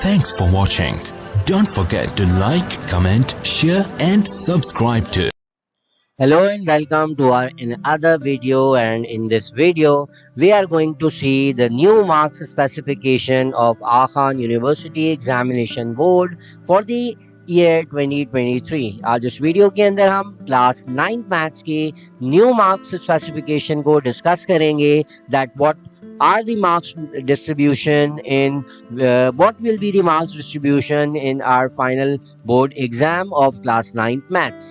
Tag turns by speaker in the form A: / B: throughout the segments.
A: Thanks for watching. Don't forget to like, comment, share and subscribe to.
B: Hello and welcome to our another video, and in this video we are going to see the new marks specification of Khan University Examination Board for the year 2023। आज इस video के अंदर हम class 9th maths की new marks specification को discuss करेंगे, that what are the marks distribution in what will be the marks distribution in our final board exam of class 9th maths.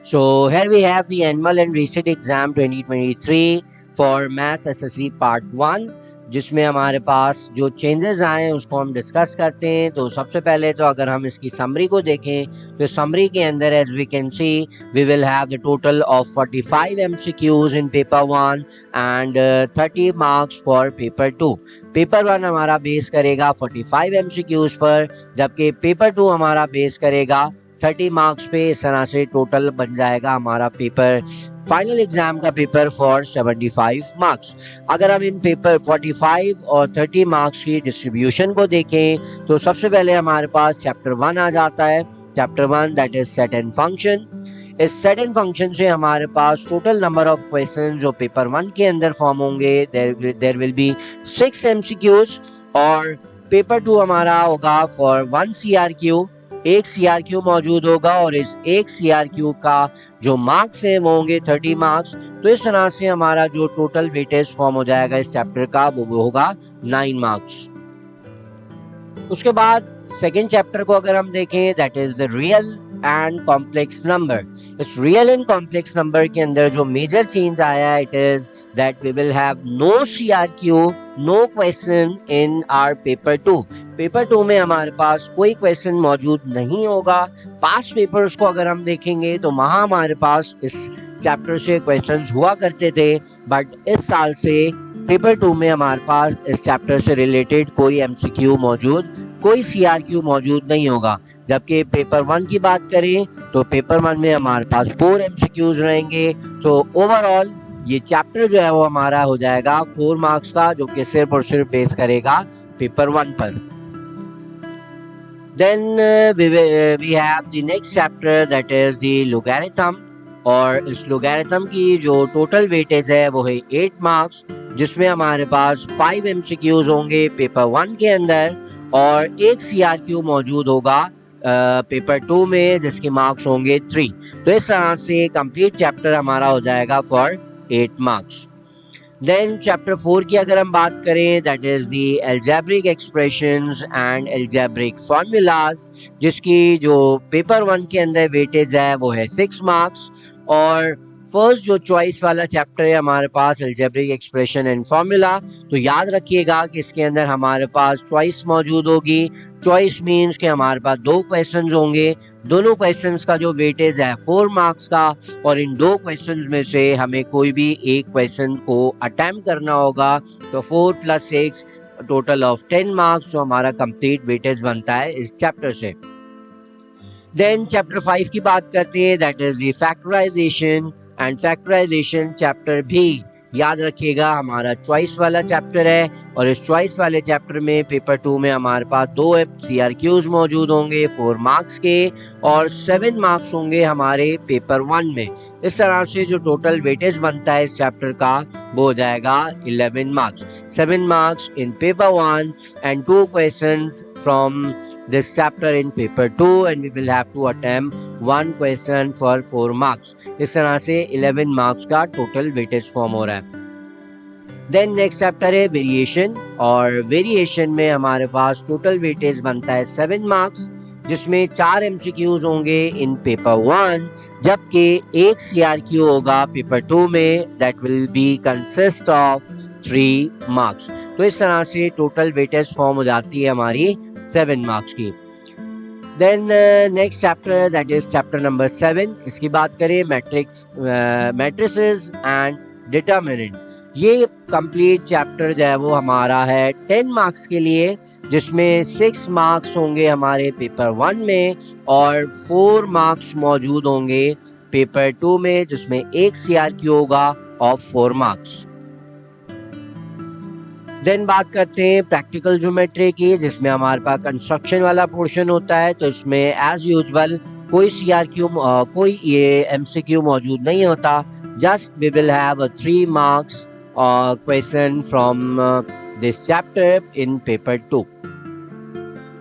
B: So here we have the annual and recent exam 2023 for maths SSC part 1, जिसमें हमारे पास जो changes आए हैं उसको हम discuss करते हैं। तो सबसे पहले तो अगर हम इसकी समरी को देखें तो समरी के अंदर as we can see we will have the total of 45 MCQs in paper 1 and 30 marks for paper 2। Paper 1 हमारा बेस करेगा 45 MCQs पर, जबकि पेपर 2 हमारा बेस करेगा 30 मार्क्स पे। इस तरह से टोटल बन जाएगा हमारा पेपर फाइनल एग्जाम का पेपर फॉर 75 मार्क्स। अगर हम इन पेपर 45 और 30 मार्क्स की डिस्ट्रीब्यूशन को देखें तो सबसे पहले हमारे पास चैप्टर 1 आ जाता है। Chapter 1 that is set and function. इस सेट एंड फंक्शन से हमारे पास टोटल नंबर ऑफ क्वेश्चन जो पेपर 1 के अंदर फॉर्म होंगे देयर विल बी 6 MCQs, और पेपर 2 हमारा होगा फॉर 1 CRQ। एक CRQ मौजूद होगा और इस एक CRQ का जो मार्क्स है वो होंगे 30 मार्क्स। तो इस तरह से हमारा जो टोटल वेटेज फॉर्म हो जाएगा इस चैप्टर का वो होगा 9 मार्क्स। उसके बाद सेकेंड चैप्टर को अगर हम देखें that is the real and complex number. इस रियल एंड कॉम्प्लेक्स नंबर के अंदर जो मेजर चेंज आया है it is that we will have no CRQ, no question in our paper 2। Paper 2 में हमारे पास कोई क्वेश्चन मौजूद नहीं होगा। पास्ट पेपर्स को अगर हम देखेंगे तो वहां हमारे पास इस चैप्टर से क्वेश्चंस हुआ करते थे, बट इस साल से पेपर 2 में हमारे पास इस चैप्टर से रिलेटेड कोई MCQ मौजूद, कोई CRQ मौजूद नहीं होगा। जबकि पेपर 1 की बात करें तो पेपर 1 में हमारे पास 4 MCQs रहेंगे। तो ओवरऑल ये चैप्टर जो है वो हमारा हो जाएगा 4 मार्क्स का, जो कि सिर्फ और सिर्फ बेस करेगा पेपर 1 पर। Then we have the next chapter that is the logarithm, और इस logarithm की जो टोटल वेटेज है वो है 8 मार्क्स, जिसमें हमारे पास 5 MCQs होंगे पेपर 1 के अंदर और एक CRQ मौजूद होगा पेपर 2 में, जिसके मार्क्स होंगे 3। तो इस तरह से कंप्लीट चैप्टर हमारा हो जाएगा फॉर 8 मार्क्स। देन चैप्टर 4 की अगर हम बात करें that is the algebraic expressions and algebraic formulas, जिसकी जो पेपर 1 के अंदर वेटेज है वो है 6 मार्क्स। और फर्स्ट जो चॉइस वाला चैप्टर है हमारे पास अलजेब्रिक एक्सप्रेशन एंड फॉर्मूला, तो याद रखिएगा कि इसके अंदर हमारे पास चॉइस मौजूद होगी। चॉइस मीन्स कि हमारे पास 2 क्वेश्चंस होंगे, दोनों क्वेश्चंस का जो वेटेज है 4 मार्क्स का, और इन 2 क्वेश्चंस में से हमें कोई भी एक क्वेश्चन को अटेम्प्ट करना होगा। तो 4 + 6 टोटल ऑफ 10 मार्क्स, जो हमारा कंप्लीट वेटेज बनता है इस चैप्टर से। देन चैप्टर 5 की बात करते हैं that is the factorization and factorization chapter भी याद रखिएगा हमारा चॉइस वाला चैप्टर है, और इस चॉइस वाले चैप्टर में पेपर 2 में हमारे पास 2 CRQs मौजूद होंगे 4 मार्क्स के, और 7 मार्क्स होंगे हमारे पेपर 1 में। इस तरह से जो टोटल वेटेज बनता है इस चैप्टर का वो हो जाएगा 11 marks. 7 marks in paper 1 and 2 questions from this chapter in paper 2, and we will have to attempt 1 question for 4 marks। इस तरह से 11 मार्क्स का टोटल वेटेज फॉर्म हो रहा है। देन नेक्स्ट चैप्टर है वेरिएशन, और वेरिएशन में हमारे पास टोटल वेटेज बनता है 7 मार्क्स, जिसमें 4 MCQs होंगे इन पेपर 1, जबकि एक CRQ होगा पेपर 2 में that will be consist of 3 marks. तो इस तरह से टोटल वेटेज फॉर्म हो जाती है हमारी 7 मार्क्स की। Then next chapter that is chapter number 7। इसकी बात करें मैट्रिसेस एंड डिटरमिनेंट। ये कंप्लीट चैप्टर जो है वो हमारा है 10 मार्क्स के लिए, जिसमें 6 मार्क्स होंगे हमारे पेपर 1 में और 4 मार्क्स मौजूद होंगे पेपर 2 में, जिसमें एक CRQ होगा ऑफ 4 मार्क्स। देन बात करते हैं प्रैक्टिकल ज्योमेट्री की, जिसमें हमारे पास कंस्ट्रक्शन वाला पोर्शन होता है। तो इसमें एज यूजुअल कोई CRQ कोई ये MCQ मौजूद नहीं होता। Just we will have 3 marks question from this chapter in paper 2।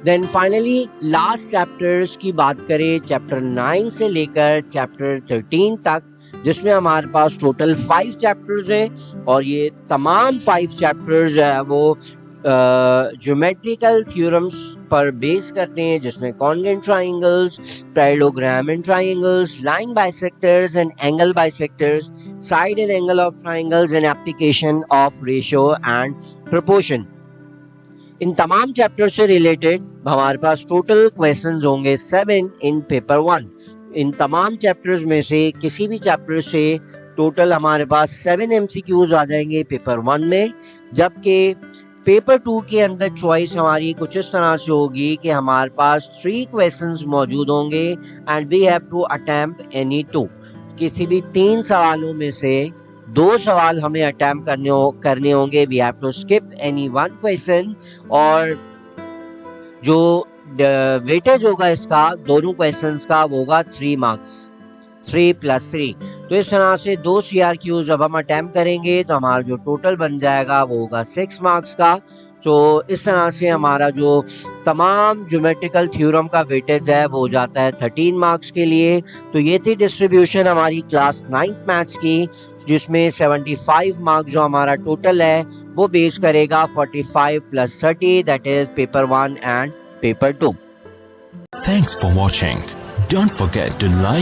B: Then finally last chapters की बात करें, चैप्टर 9 से लेकर चैप्टर 13 तक, जिसमें हमारे पास टोटल 5 चैप्टर्स हैं और ये तमाम 5 चैप्टर्स है वो ज्योमेट्रिकल थ्योरम्स पर बेस करते हैं, जिसमें congruent triangles, parallelogram and triangles, line bisectors and angle bisectors, side and angle of triangles and application of ratio and proportion. इन तमाम चैप्टर से रिलेटेड हमारे पास टोटल क्वेश्चंस होंगे 7 इन पेपर 1। इन तमाम चैप्टर्स में से किसी भी चैप्टर से टोटल हमारे पास 7 MCQs आ जाएंगे पेपर 1 में, जबकि पेपर 2 के अंदर चॉइस हमारी कुछ इस तरह से होगी कि हमारे पास 3 क्वेश्चंस मौजूद होंगे and we have to attempt any 2। किसी भी 3 सवालों में से 2 सवाल हमें अटेम्प्ट करने होंगे। We have to skip any 1 question, और जो वेटेज होगा इसका दोनों क्वेश्चंस का वो होगा 3 मार्क्स, 3 + 3। तो इस तरह से 2 CRQs जब हम अटेम्प्ट करेंगे तो हमारा जो टोटल बन जाएगा वो होगा 6 मार्क्स का। तो इस तरह से हमारा जो तमाम ज्योमेट्रिकल थ्योरम का वेटेज है वो हो जाता है 13 मार्क्स के लिए। तो ये थी डिस्ट्रीब्यूशन हमारी क्लास 9th मैथ्स की, जिसमें 75 मार्क्स जो हमारा टोटल है वो बेस करेगा 45 + 30, that is paper 1 and paper 2।
A: Thanks for watching. Don't forget to like